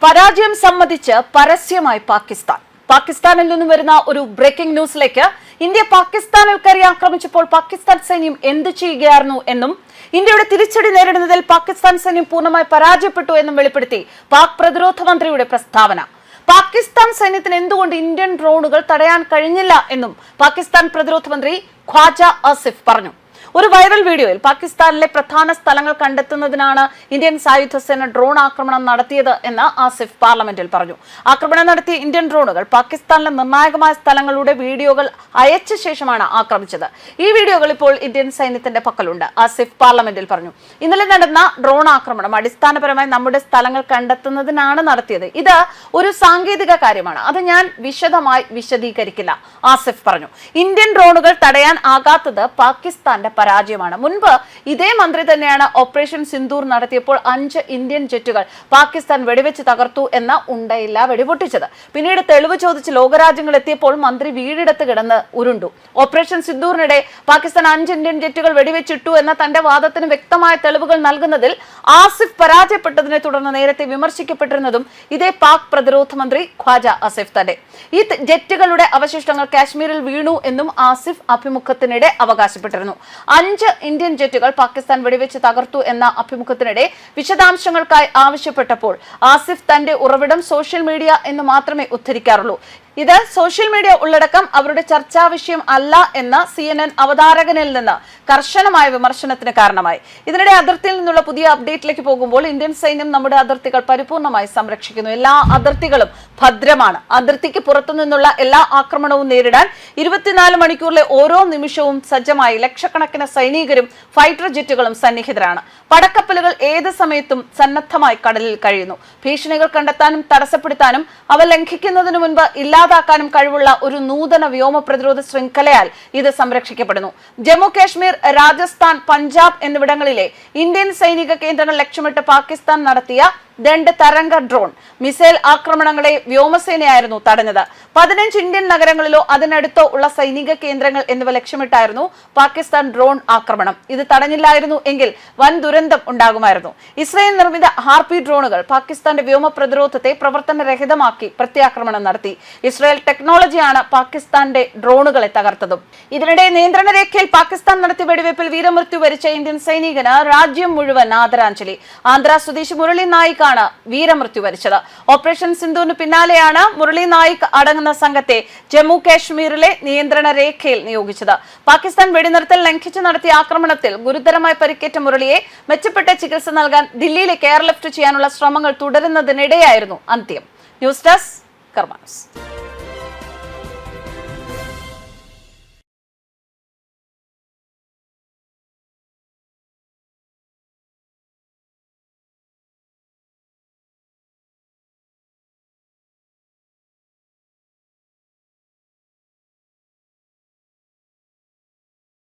പരാജയം സമ്മതിച്ച് പരസ്യമായി പാകിസ്ഥാനിൽ നിന്നും വരുന്ന ഒരു ബ്രേക്കിംഗ് ന്യൂസിലേക്ക് ഇന്ത്യ പാകിസ്ഥാനിൽ കയറി ആക്രമിച്ചപ്പോൾ പാകിസ്ഥാൻ സൈന്യം എന്തു ചെയ്യുകയായിരുന്നു എന്നും ഇന്ത്യയുടെ തിരിച്ചടി നേരിടുന്നതിൽ പാകിസ്ഥാൻ സൈന്യം പൂർണ്ണമായി പരാജയപ്പെട്ടു എന്നും വെളിപ്പെടുത്തി പാക് പ്രതിരോധ മന്ത്രിയുടെ പ്രസ്താവന. പാകിസ്ഥാൻ സൈന്യത്തിന് എന്തുകൊണ്ട് ഇന്ത്യൻ ഡ്രോണുകൾ തടയാൻ കഴിഞ്ഞില്ല എന്നും പാകിസ്ഥാൻ പ്രതിരോധ മന്ത്രി ഖ്വാജ ആസിഫ് പറഞ്ഞു. ഒരു വൈറൽ വീഡിയോയിൽ പാകിസ്ഥാനിലെ പ്രധാന സ്ഥലങ്ങൾ കണ്ടെത്തുന്നതിനാണ് ഇന്ത്യൻ സായുധ സേന ഡ്രോൺ ആക്രമണം നടത്തിയത് എന്ന് ആസിഫ് പാർലമെന്റിൽ പറഞ്ഞു. ആക്രമണം നടത്തിയ ഇന്ത്യൻ ഡ്രോണുകൾ പാകിസ്ഥാനിലെ നിർണായകമായ സ്ഥലങ്ങളുടെ വീഡിയോകൾ അയച്ച ശേഷമാണ് ആക്രമിച്ചത്. ഈ വീഡിയോകൾ ഇപ്പോൾ ഇന്ത്യൻ സൈന്യത്തിന്റെ പക്കലുണ്ട്, ആസിഫ് പാർലമെന്റിൽ പറഞ്ഞു. ഇന്നലെ നടന്ന ഡ്രോൺ ആക്രമണം അടിസ്ഥാനപരമായി നമ്മുടെ സ്ഥലങ്ങൾ കണ്ടെത്തുന്നതിനാണ് നടത്തിയത്. ഇത് ഒരു സാങ്കേതിക കാര്യമാണ്, അത് ഞാൻ വിശദമായി വിശദീകരിക്കില്ല, ആസിഫ് പറഞ്ഞു. ഇന്ത്യൻ ഡ്രോണുകൾ തടയാൻ ആകാത്തത് പാകിസ്ഥാന്റെ പരാജയമാണ്. മുൻപ് ഇതേ മന്ത്രി തന്നെയാണ് ഓപ്പറേഷൻ സിന്ദൂർ നടത്തിയപ്പോൾ 5 ഇന്ത്യൻ ജെറ്റുകൾ പാകിസ്ഥാൻ വെടിവെച്ച് തകർത്തു എന്ന ഉണ്ടയില്ല വെടിപൊട്ടിച്ചത്. പിന്നീട് തെളിവ് ചോദിച്ച് ലോകരാജ്യങ്ങൾ എത്തിയപ്പോൾ മന്ത്രി വീടിടത്ത് കിടന്ന് ഉരുണ്ടു. ഓപ്പറേഷൻ സിന്ദൂറിനിടെ പാകിസ്ഥാൻ 5 ഇന്ത്യൻ ജെറ്റുകൾ വെടിവെച്ചിട്ടു എന്ന തന്റെ വാദത്തിന് വ്യക്തമായ തെളിവുകൾ നൽകുന്നതിൽ ആസിഫ് പരാജയപ്പെട്ടതിനെ തുടർന്ന് നേരത്തെ വിമർശിക്കപ്പെട്ടിരുന്നതും ഇതേ പാക് പ്രതിരോധ മന്ത്രി ഖ്വാജ ആസിഫ് തന്നെ. ഈ ജെറ്റുകളുടെ അവശിഷ്ടങ്ങൾ കാശ്മീരിൽ വീണു എന്നും ആസിഫ് അഭിമുഖത്തിനിടെ അവകാശപ്പെട്ടിരുന്നു. 5 ഇന്ത്യൻ ജെറ്റുകൾ പാകിസ്ഥാൻ വെടിവെച്ച് തകർത്തു എന്ന അഭിമുഖത്തിനിടെ വിശദാംശങ്ങൾക്കായി ആവശ്യപ്പെട്ടപ്പോൾ ആസിഫ് തന്റെ ഉറവിടം സോഷ്യൽ മീഡിയ എന്ന് മാത്രമേ ഉദ്ധരിക്കാറുള്ളൂ. ഇത് സോഷ്യൽ മീഡിയ ഉള്ളടക്കം അവരുടെ ചർച്ചാ വിഷയം അല്ല എന്ന CNN അവതാരകനിൽ നിന്ന് കർശനമായ വിമർശനത്തിന് കാരണമായി. ഇതിനിടെ അതിർത്തിയിൽ നിന്നുള്ള പുതിയ അപ്ഡേറ്റിലേക്ക് പോകുമ്പോൾ ഇന്ത്യൻ സൈന്യം നമ്മുടെ അതിർത്തികൾ പരിപൂർണമായി സംരക്ഷിക്കുന്നു. എല്ലാ അതിർത്തികളും ഭദ്രമാണ്. അതിർത്തിക്ക് പുറത്തു നിന്നുള്ള എല്ലാ ആക്രമണവും നേരിടാൻ 24 മണിക്കൂറിലെ ഓരോ നിമിഷവും സജ്ജമായി ലക്ഷക്കണക്കിന് സൈനികരും ഫൈറ്റർ ജെറ്റുകളും സന്നിഹിതരാണ്. പടക്കപ്പലുകൾ ഏത് സമയത്തും സന്നദ്ധമായി കടലിൽ കഴിയുന്നു. ഭീഷണികൾ കണ്ടെത്താനും തടസ്സപ്പെടുത്താനും അവ ലംഘിക്കുന്നതിനു മുൻപ് ഇല്ലാതാക്കാനും കഴിവുള്ള ഒരു നൂതന വ്യോമ പ്രതിരോധ ശൃംഖലയാൽ ഇത് സംരക്ഷിക്കപ്പെടുന്നു. ജമ്മു കാശ്മീർ, രാജസ്ഥാൻ, പഞ്ചാബ് എന്നിവിടങ്ങളിലെ ഇന്ത്യൻ സൈനിക കേന്ദ്രങ്ങൾ ലക്ഷ്യമിട്ട് പാകിസ്ഥാൻ നടത്തിയ 2 തരംഗ ഡ്രോൺ മിസൈൽ ആക്രമണങ്ങളെ വ്യോമസേനയായിരുന്നു തടഞ്ഞത്. 15 ഇന്ത്യൻ നഗരങ്ങളിലോ അതിനടുത്തോ ഉള്ള സൈനിക കേന്ദ്രങ്ങൾ എന്നിവ ലക്ഷ്യമിട്ടായിരുന്നു പാകിസ്ഥാൻ ഡ്രോൺ ആക്രമണം. ഇത് തടഞ്ഞില്ലായിരുന്നു എങ്കിൽ വൻ ദുരന്തം ഉണ്ടാകുമായിരുന്നു. ഇസ്രായേൽ നിർമ്മിത ഹാർപി ഡ്രോണുകൾ പാകിസ്ഥാന്റെ വ്യോമ പ്രതിരോധത്തെ പ്രവർത്തനരഹിതമാക്കി പ്രത്യാക്രമണം നടത്തി. ഇസ്രായേൽ ടെക്നോളജിയാണ് പാകിസ്ഥാന്റെ ഡ്രോണുകളെ തകർത്തതും. ഇതിനിടെ നിയന്ത്രണ രേഖയിൽ പാകിസ്ഥാൻ നടത്തിയ വെടിവയ്പിൽ വീരമൃത്യു വരിച്ച ഇന്ത്യൻ സൈനികന് രാജ്യം മുഴുവൻ ആദരാഞ്ജലി. ആന്ധ്ര സ്വദേശി മുരളി നായിക് വീരമൃത്യു വരിച്ചത്. ഓപ്പറേഷൻ സിന്ധുവിന് പിന്നാലെയാണ് മുരളി നായിക് അടങ്ങുന്ന സംഘത്തെ ജമ്മു കാശ്മീരിലെ നിയന്ത്രണ രേഖയിൽ നിയോഗിച്ചത്. പാകിസ്ഥാൻ വെടിനിർത്തൽ ലംഘിച്ച് നടത്തിയ ആക്രമണത്തിൽ ഗുരുതരമായി പരിക്കേറ്റ മുരളിയെ മെച്ചപ്പെട്ട ചികിത്സ നൽകാൻ ദില്ലിയിലേക്ക് എയർലിഫ്റ്റ് ചെയ്യാനുള്ള ശ്രമങ്ങൾ തുടരുന്നതിനിടെയായിരുന്നു അന്ത്യം. ന്യൂസ് ഡെസ്ക് കർമ്മ ന്യൂസ്.